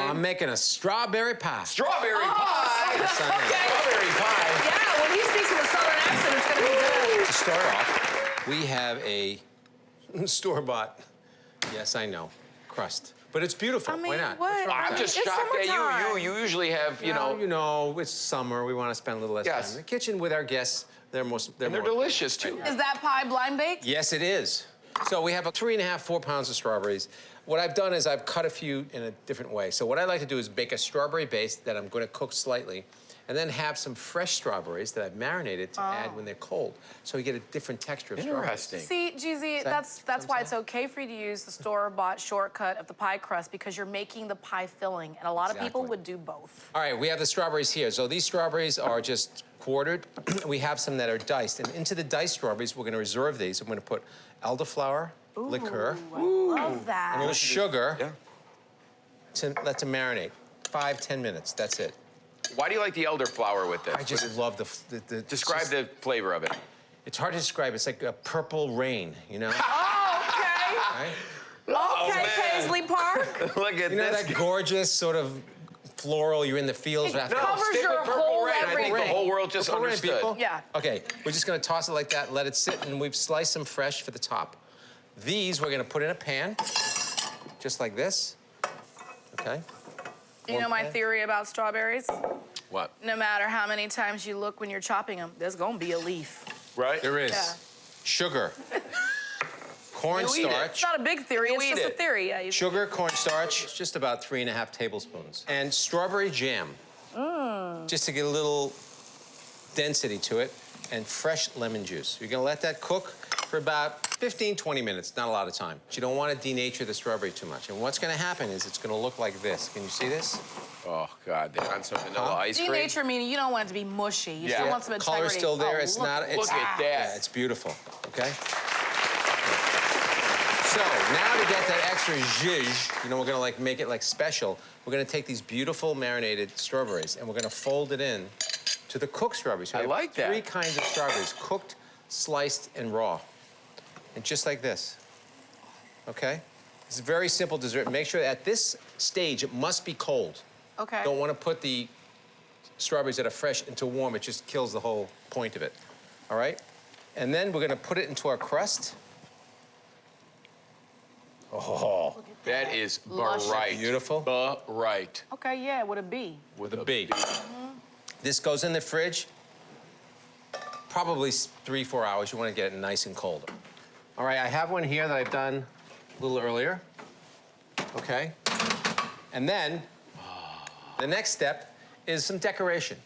I'm making a strawberry pie. Strawberry pie? Yes, I am. Okay. Strawberry pie. Yeah, when he speaks with a southern accent, it's gonna be good. To start off, we have a store-bought, yes, I know, crust. But it's beautiful. I mean, why not? what? I'm just shocked that you usually have, you know. It's summer. We want to spend a little less time in the kitchen with our guests. They're delicious, too. Is that pie blind baked? Yes, it is. So we have 3.5, 4 pounds of strawberries. What I've done is I've cut a few in a different way. So what I like to do is bake a strawberry base that I'm going to cook slightly, and then have some fresh strawberries that I've marinated to add when they're cold. So you get a different texture of strawberries. Interesting. See, GZ, that's why it's okay for you to use the store-bought shortcut of the pie crust, because you're making the pie filling, and a lot of people would do both. All right, we have the strawberries here. So these strawberries are just quartered. We have some that are diced. And into the diced strawberries, we're going to reserve these. I'm going to put elderflower, liqueur, I love that. a little sugar to let them marinate. 5-10 minutes, that's it. Why do you like the elderflower with this? I just love the Describe the flavor of it. It's hard to describe. It's like a purple rain, you know? Oh, okay. Right? Okay, man. Paisley Park. Look at You know this. that gorgeous sort of floral, you're in the fields after. covers stick your with purple whole rain. I think the everything. whole world just Purple rain, understood. people. Yeah. Okay, we're just gonna toss it like that, let it sit, and we've sliced them fresh for the top. These we're gonna put in a pan, just like this, okay? You know my theory about strawberries? What? No matter how many times you look when you're chopping them, there's gonna be a leaf. Right? There is Yeah. sugar, cornstarch. It's not a big theory, it's eat just a it. theory. Yeah, Sugar, cornstarch, it's just about 3.5 tablespoons. And strawberry jam, just to get a little density to it, and fresh lemon juice. You're gonna let that cook for about 15-20 minutes, not a lot of time. But you don't want to denature the strawberry too much. And what's gonna happen is it's gonna look like this. Can you see this? Oh, God, they want some vanilla ice cream? Denature meaning you don't want it to be mushy. You still want some integrity. Color's still there. Oh, It's not. It's, Look at that. Yeah, it's beautiful. Okay. So now to get that extra zhuzh, you know, we're gonna like make it like special. We're gonna take these beautiful marinated strawberries and we're gonna fold it in to the cooked strawberries. So I we have like that. 3 kinds of strawberries: cooked, sliced, and raw. And just like this. Okay. It's a very simple dessert. Make sure at this stage it must be cold. Okay. Don't want to put the strawberries that are fresh into warm. It just kills the whole point of it. All right? And then we're going to put it into our crust. Oh, That is Luscious. bright. beautiful. Bright. Okay, yeah, with a B. With a B. This goes in the fridge probably 3-4 hours. You want to get it nice and cold. All right, I have one here that I've done a little earlier. Okay? And then the next step is some decoration.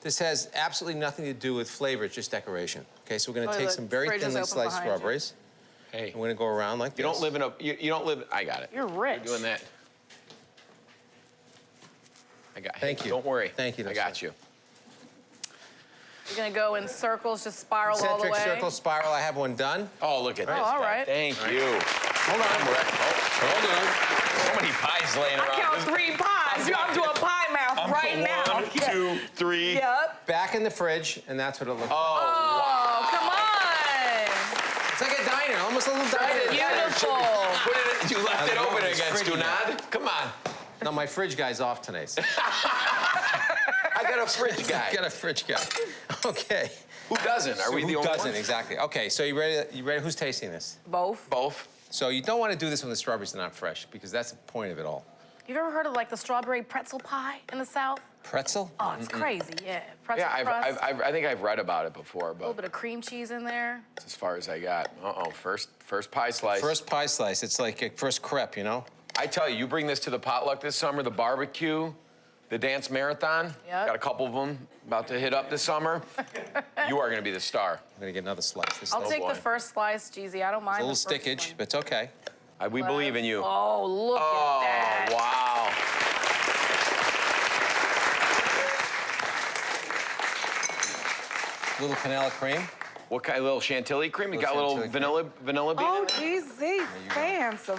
This has absolutely nothing to do with flavor, it's just decoration. Okay, so we're gonna take the some very fridge is thinly open sliced behind you. strawberries. Hey, And we're gonna go around like you this. don't live in a... You don't live... I got it. You're rich. You're doing that. I got Thank you. Don't worry. Thank you, I got you. You're gonna go in circles, just spiral all the Concentric way. circle, spiral, I have one done. Oh, look at this. all guy. right. Thank you. Hold on. Hold on. So many pies laying I around. count 3 pies. I'm doing pie mouth right now. 1, 2, 3. Yep. Back in the fridge, and that's what it looks like. Oh, come on. It's like a diner, almost a little diner. Beautiful. Put it, you left it I open know, it's against freaking Dunad. Come on. No, my fridge guy's off tonight. So I got a fridge guy. got a fridge guy. Okay. Who doesn't? Are we the Who only doesn't, ones? exactly. Okay, so you ready? You ready? Who's tasting this? Both. Both. So you don't want to do this when the strawberries are not fresh, because that's the point of it all. You've ever heard of like the strawberry pretzel pie in the South? Pretzel? Oh, it's crazy, yeah. Pretzel Yeah, crust, I think I've read about it before, a little but bit of cream cheese in there. that's as far as I got. Uh-oh, first pie slice. First pie slice. It's like a first crepe, you know? I tell you, you bring this to the potluck this summer, the barbecue, the dance marathon. Yep. Got a couple of them about to hit up this summer. You are going to be the star. I'm gonna get another slice. This I'll is take boy. the first slice, Jeezy. I don't mind a little the first stickage, one. but it's okay. We believe in you. Oh, look Oh, at that. wow. A little vanilla cream. What kind of little chantilly cream? You got a Little little chantilly vanilla bean? Oh, Jeezy, fancy.